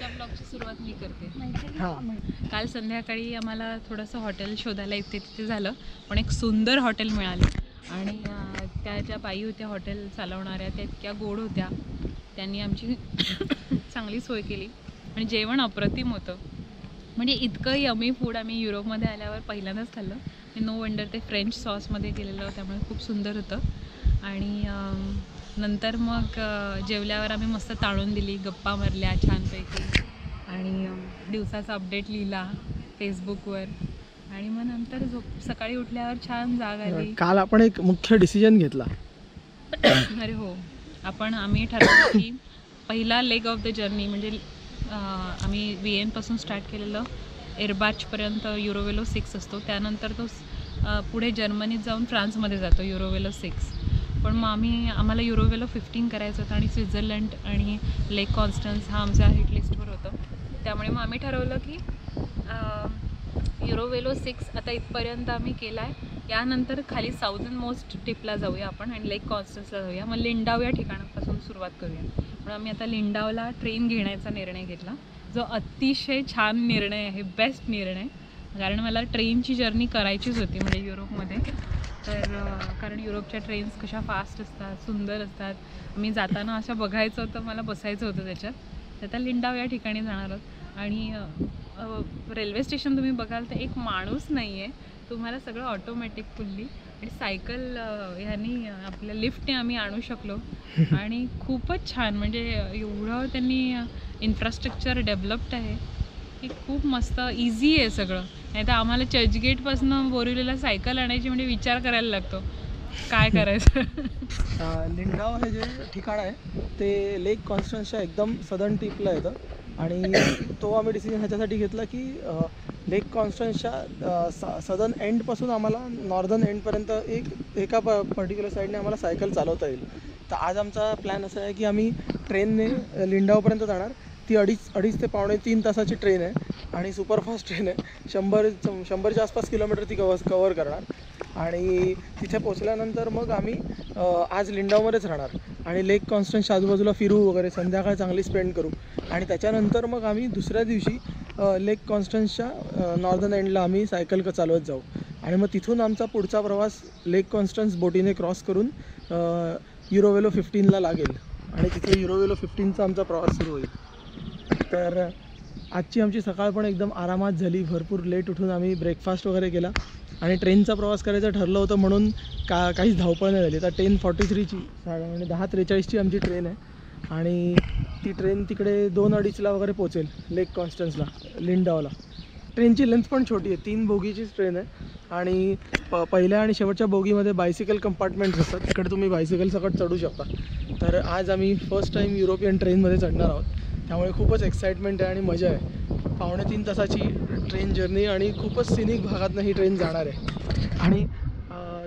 आजच्या ब्लॉगची सुरुवात मी करते. काल संध्याकाळी आम्हाला थोडंसं हॉटेल शोधायला इथे तिथे झालं, पण एक सुंदर हॉटेल मिळाली आणि त्या ज्या बाई होत्या हॉटेल चालवणाऱ्या त्या इतक्या गोड होत्या, त्यांनी आमची चांगली सोय केली आणि जेवण अप्रतिम होतं. म्हणजे इतकं यमी फूड आम्ही युरोपमध्ये आल्यावर पहिल्यांदाच खाल्लं. नो वंडर ते फ्रेंच सॉसमध्ये केलेलं, त्यामुळे खूप सुंदर होतं. आणि नंतर मग जेवल्यावर आम्ही मस्त ताळून दिली, गप्पा मारल्या छानपैकी आणि दिवसाचा अपडेट लिहिला फेसबुकवर आणि मग नंतर सकाळी उठल्यावर छान जाग आली. काल आपण एक मुख्य डिसिजन घेतला. अरे हो, आम्ही ठरवलं की पहिला लेग ऑफ द जर्नी म्हणजे आम्ही विएनपासून स्टार्ट केलेलं एरबाचपर्यंत युरोवेलो 6 असतो, त्यानंतर तो पुढे जर्मनीत जाऊन फ्रान्समध्ये जातो युरोवेलो 6. पण मग आम्हाला युरोवेलो 15 करायचं होतं आणि स्वित्झर्लंड आणि लेक कॉन्स्टन्स हा आमच्या हिट लिस्टवर होतं. त्यामुळे मग आम्ही ठरवलं की युरोवेलो 6 आता इथपर्यंत आम्ही केला आहे, यानंतर खाली साऊदर्न मोस्ट टिपला जाऊया आपण आणि लेक कॉन्स्टन्सला जाऊया. मग लिंडाव या ठिकाणापासून सुरुवात करूया. पण आम्ही आता लिंडावला ट्रेन घेण्याचा निर्णय घेतला, जो अतिशय छान निर्णय आहे, बेस्ट निर्णय. कारण मला ट्रेनची जर्नी करायचीच होती म्हणजे युरोपमध्ये. तर कारण युरोपच्या ट्रेन्स कशा फास्ट असतात, सुंदर असतात. मी जाताना अशा बघायचं होतं, मला बसायचं होतं त्याच्यात. तर आता लिंडाव या ठिकाणी जाणार आहोत आणि रेल्वे स्टेशन तुम्ही बघाल तर एक माणूस नाही आहे, तुम्हाला सगळं ऑटोमॅटिक फुल्ली. आणि सायकल ह्यांनी आपल्या लिफ्टने आम्ही आणू शकलो आणि खूपच छान. म्हणजे एवढं त्यांनी इन्फ्रास्ट्रक्चर डेव्हलप्ड आहे की खूप मस्त इझी आहे सगळं. नाही तर आम्हाला चर्चगेटपासून बोरिवलीला सायकल आणायची म्हणजे विचार करायला लागतो काय करायचं. लिंडाव हे जे ठिकाण आहे ते लेक कॉन्स्टन्सच्या एकदम सदर्न टिपला येतं आणि तो आम्ही डिसिजन ह्याच्यासाठी घेतला की लेक कॉन्स्टन्सच्या सदर्न एंडपासून आम्हाला नॉर्दर्न एंडपर्यंत एका पर्टिक्युलर साईडने आम्हाला सायकल चालवता येईल. तर आज आमचा प्लॅन असा आहे की आम्ही ट्रेनने लिंडावपर्यंत जाणार. ती अडीच ते पावणे 3 तासाची ट्रेन आहे आणि सुपरफास्ट ट्रेन आहे. 100च्या आसपास किलोमीटर ती कवर करणार आणि तिथे पोचल्यानंतर मग आम्ही आज लिंडावमध्येच राहणार आणि लेक कॉन्स्टन्सच्या आजूबाजूला फिरू वगैरे, संध्याकाळ चांगली स्पेंड करू आणि त्याच्यानंतर मग आम्ही दुसऱ्या दिवशी लेक कॉन्स्टन्सच्या नॉर्दर्न एंडला आम्ही सायकल चालवत जाऊ आणि मग तिथून आमचा पुढचा प्रवास लेक कॉन्स्टन्स बोटीने क्रॉस करून युरोवेलो 15ला लागेल आणि तिथे युरोवेलो 15चा आमचा प्रवास सुरू होईल. तर आजची आमची सकाळ पण एकदम आरामात झाली. भरपूर लेट उठून आम्ही ब्रेकफास्ट वगैरे केला आणि ट्रेनचा प्रवास करायचं ठरलं होतं म्हणून काहीच धावपळ नाही झाली. आता 10:43ची म्हणजे 10:43ची आमची ट्रेन आहे आणि ती ट्रेन तिकडे 2:30ला वगैरे पोचेल लेक कॉन्स्टन्सला, लिंडावला. ट्रेनची लेंथ पण छोटी आहे, 3 बोगीचीच ट्रेन आहे आणि पहिल्या आणि शेवटच्या बोगीमध्ये बायसिकल कंपार्टमेंट्स असतात, तिकडे तुम्ही बायसिकल सकट चढू शकता. तर आज आम्ही फर्स्ट टाईम युरोपियन ट्रेनमध्ये चढणार आहोत, त्यामुळे खूपच एक्साइटमेंट आहे आणि मजा आहे. 2.5 तासाची ट्रेन जर्नी आणि खूपच सिनिक भागातनं ही ट्रेन जाणार आहे आणि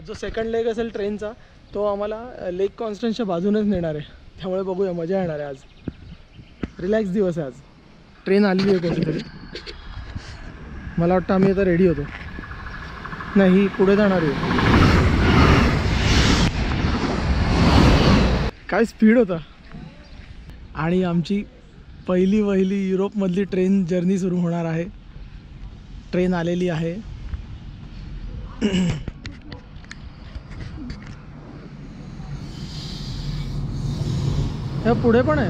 जो सेकंड लेग असेल ट्रेनचा तो आम्हाला लेक कॉन्स्टन्सच्या बाजूनच नेणार आहे. त्यामुळे बघूया, मजा येणार आहे. आज रिलॅक्स दिवस आहे. आज ट्रेन आलेली आहे कोणतीतरी, मला वाटतं आम्ही आता रेडी होतो. नाही, पुढे जाणार आहे. काय स्पीड होता. आणि आमची पहिली युरोपमधली ट्रेन जर्नी सुरू होणार आहे. ट्रेन आलेली आहे. ह्या पुढे पण आहे.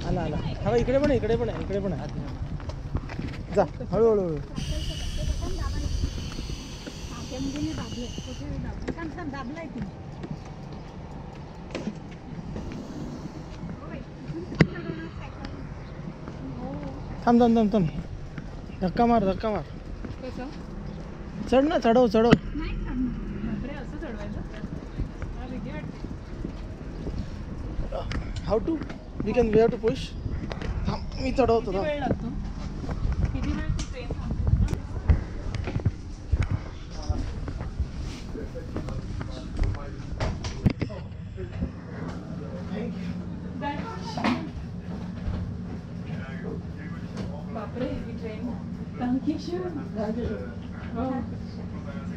आला हा, इकडे पण आहे. जा हळूहळू. थांब. धक्का मार. चढ ना, चढव. How to we have to push. मी चढवतो. बापरे, ही ट्रेन थँक्यू.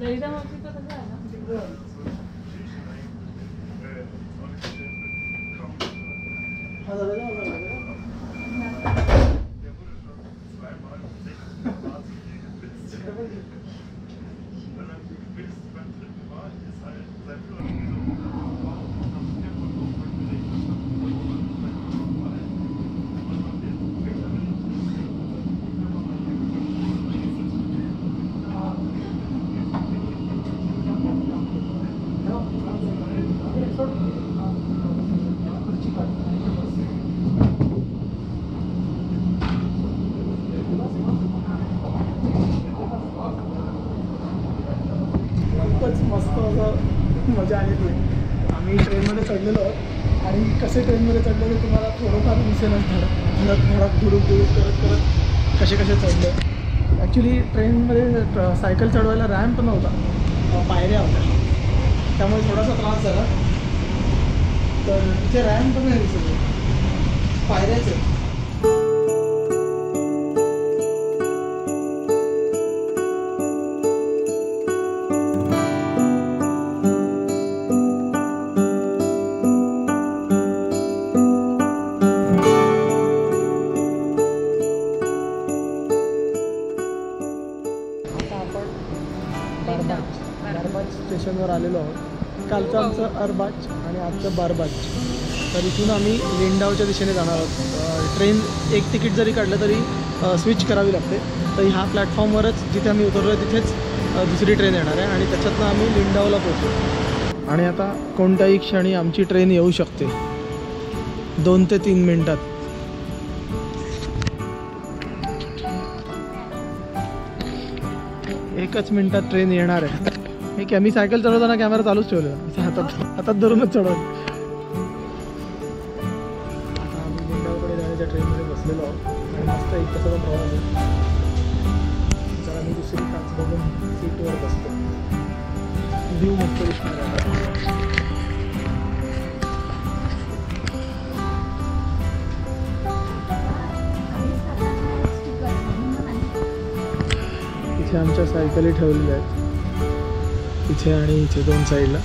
ललिता मावशीचं कसं आहे ना, मागच्या ट्रेनमध्ये चढलं की तुम्हाला थोडंफार दिसेलच धडक धडक धुडूक करत करत कसे चढलं. ॲक्च्युली ट्रेनमध्ये सायकल चढवायला रॅम्प नव्हता, पायऱ्या होत्या, त्यामुळे थोडासा त्रास झाला. तर तिथे रॅम्प नाही दिसत, पायऱ्याच आहेत. स्टेशनवर आलेलो आहोत. कालचं आमचं अरबाज आणि आजचं बारबाज. तर इथून आम्ही लिंडावच्या दिशेने जाणार आहोत. ट्रेन एक तिकीट जरी काढलं तरी स्विच करावी लागते. तर ह्या प्लॅटफॉर्मवरच जिथे आम्ही उतरलो आहे तिथेच दुसरी ट्रेन येणार आहे आणि त्याच्यातनं आम्ही लिंडावला पोहोचू. आणि आता कोणत्याही क्षणी आमची ट्रेन येऊ शकते, 2 ते 3 मिनिटात. एकच मिनिटात ट्रेन येणार आहे. मी सायकल चढवताना कॅमेरा चालूच ठेवलेला, हातात धरूनच चढवलं. आता आम्ही लिंडावकडे जाण्याच्या ट्रेनमध्ये बसलेलो आहोत आणि मस्त एक तासाचा प्रवास आहे. जरा मी दुसरी काच बघून सीटवर बसतो. व्ह्यू मस्त दिसणार आहे. इथे आमच्या सायकली ठेवलेल्या आहेत, इथे आणि इथे 2 साईडला.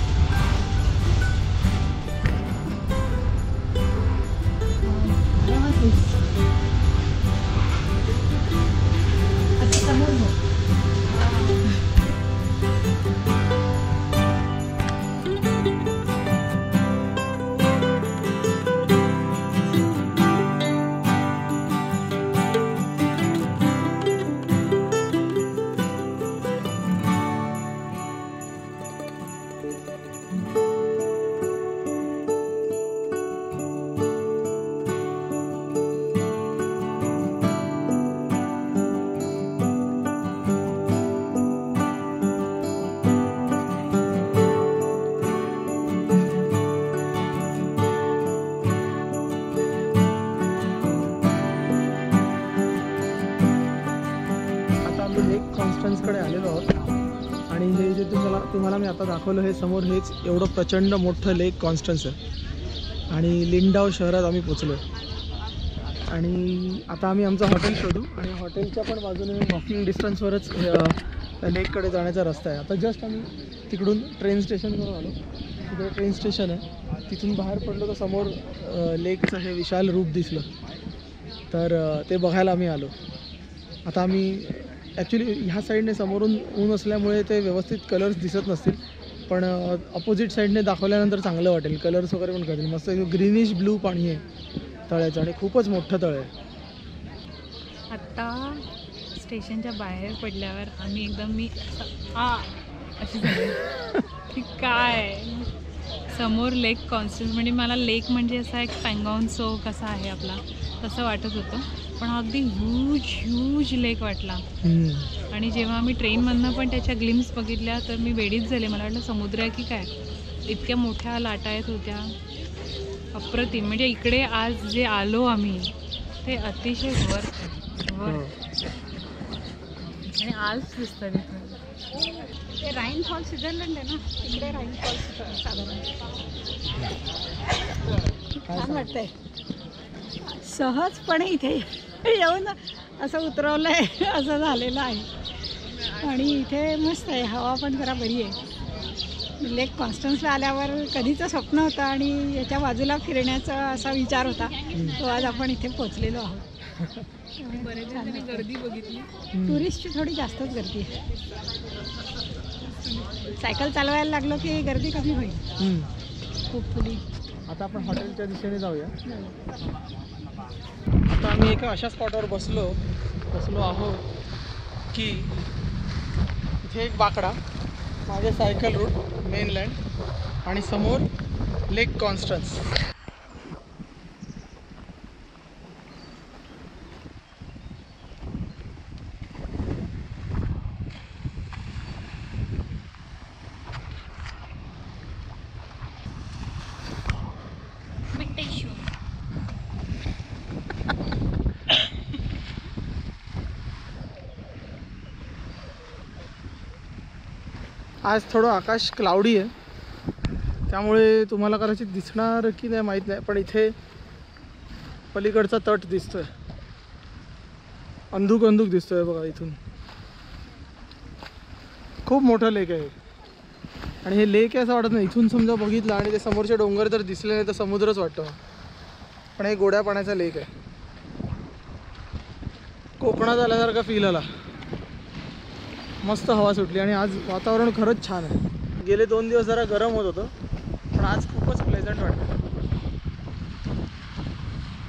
लेक कॉन्स्टन्सकडे आलेलो आहोत आणि हे जे तुम्हाला मी आता दाखवलं हे समोर, हेच एवढं प्रचंड मोठं लेक कॉन्स्टन्स आहे. आणि लिंडाव शहरात आम्ही पोचलो आणि आता आम्ही आमचं हॉटेल शोधू. आणि हॉटेलच्या पण बाजूने वॉकिंग डिस्टन्सवरच लेककडे जाण्याचा रस्ता आहे. आता जस्ट आम्ही तिकडून ट्रेन स्टेशनवर आलो. तिकडे ट्रेन स्टेशन आहे, तिथून बाहेर पडलो तर समोर लेकचं हे विशाल रूप दिसलं, तर ते बघायला आम्ही आलो. आता आम्ही ॲक्च्युली ह्या साईडने समोरून ऊन असल्यामुळे ते व्यवस्थित कलर्स दिसत नसतील, पण अपोजिट साईडने दाखवल्यानंतर चांगलं वाटेल, कलर्स वगैरे पण कळतील. मस्त ग्रीनिश ब्लू पाणी आहे तळ्याचं आणि खूपच मोठं तळ आहे. आत्ता स्टेशनच्या बाहेर पडल्यावर आम्ही एकदम अशी झाली की काय समोर लेक कॉन्स्टन्स, म्हणजे मला लेक म्हणजे असा एक पँगॉन सो कसा आहे आपला तसं वाटत होतं, पण अगदी ह्यूज लेक वाटला. आणि जेव्हा आम्ही ट्रेनमधनं पण त्याच्या ग्लिम्स बघितल्या तर मी वेडीच झाले. मला वाटलं समुद्र आहे की काय, इतक्या मोठ्या लाटा येत होत्या, अप्रतिम. म्हणजे इकडे आज जे आलो आम्ही ते अतिशय वर आणि आज दिसतं तिथं. ते राईनफॉल स्वित्झर्लंड आहे ना, तिकडे राईनफॉल साधारण छान वाटतंय. सहजपणे इथे येऊन असं उतरवलं आहे असं झालेलं आहे. आणि इथे मस्त आहे, हवा पण जरा बरी आहे. लेक कॉन्स्टन्सला आल्यावर कधीचं स्वप्न होतं आणि याच्या बाजूला फिरण्याचा असा विचार होता, तो आज आपण इथे पोचलेलो आहोत. गर्दी बघितली, टुरिस्टची थोडी जास्तच गर्दी आहे. सायकल चालवायला लागलो की गर्दी कमी होईल होपफुली. आता आपण हॉटेलच्या दिशेने जाऊया. आता आम्ही एका अशा स्पॉटवर बसलो आहोत की इथे एक बाकडा, मागे सायकल रूट मेनलँड आणि समोर लेक कॉन्स्टन्स. आज थोडं आकाश क्लाउडी आहे, त्यामुळे तुम्हाला कदाचित दिसणार की नाही माहीत नाही, पण इथे पलीकडचा तट दिसतोय, अंधुक अंधुक दिसतोय बघा इथून. खूप मोठं लेक आहे आणि हे लेक आहे असं वाटत नाही. इथून समजा बघितलं आणि ते समोरचे डोंगर जर दिसले नाही तर समुद्रच वाटतं, पण हे गोड्या पाण्याचा लेक आहे. कोकणात आल्यासारखा फील आला. मस्त हवा सुटली आणि आज वातावरण खरंच छान आहे. गेले 2 दिवस जरा गरम होत होतं, पण आज खूपच प्लेझंट वाटतं,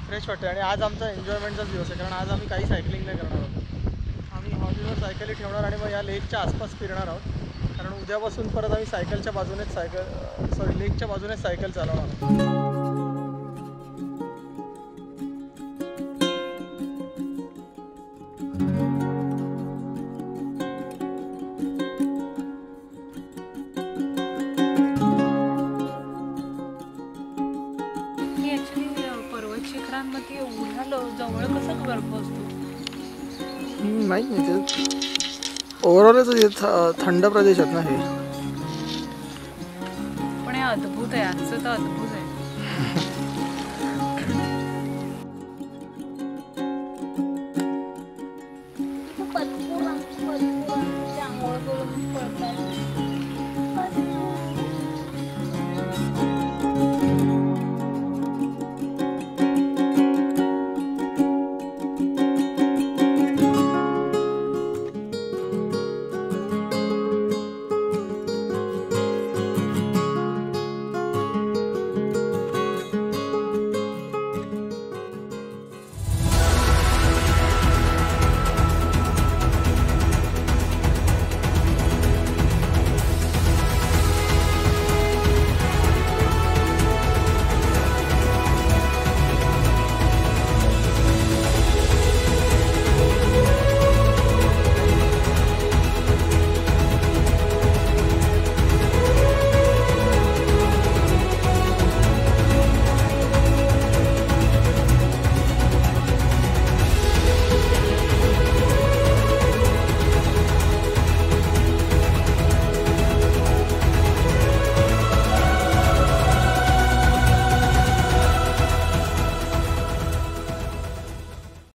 फ्रेश वाटतं. आणि आज आमचा एन्जॉयमेंटचाच दिवस आहे, कारण आज आम्ही काही सायकलिंग नाही करणार आहोत. आम्ही हॉटेलवर सायकली ठेवणार आणि मग या लेकच्या आसपास फिरणार आहोत, कारण उद्यापासून परत आम्ही सायकलच्या बाजूनेच लेकच्या बाजूनेच सायकल चालवणार आहोत. शिखरांमध्ये एवढा जवळ कसं बर्फ असतो माहीत नाही. ते ओव्हरऑलच थंड प्रदेश आहेत ना हे, पण हे अद्भुत आहे. आजचं तर अद्भुत आहे.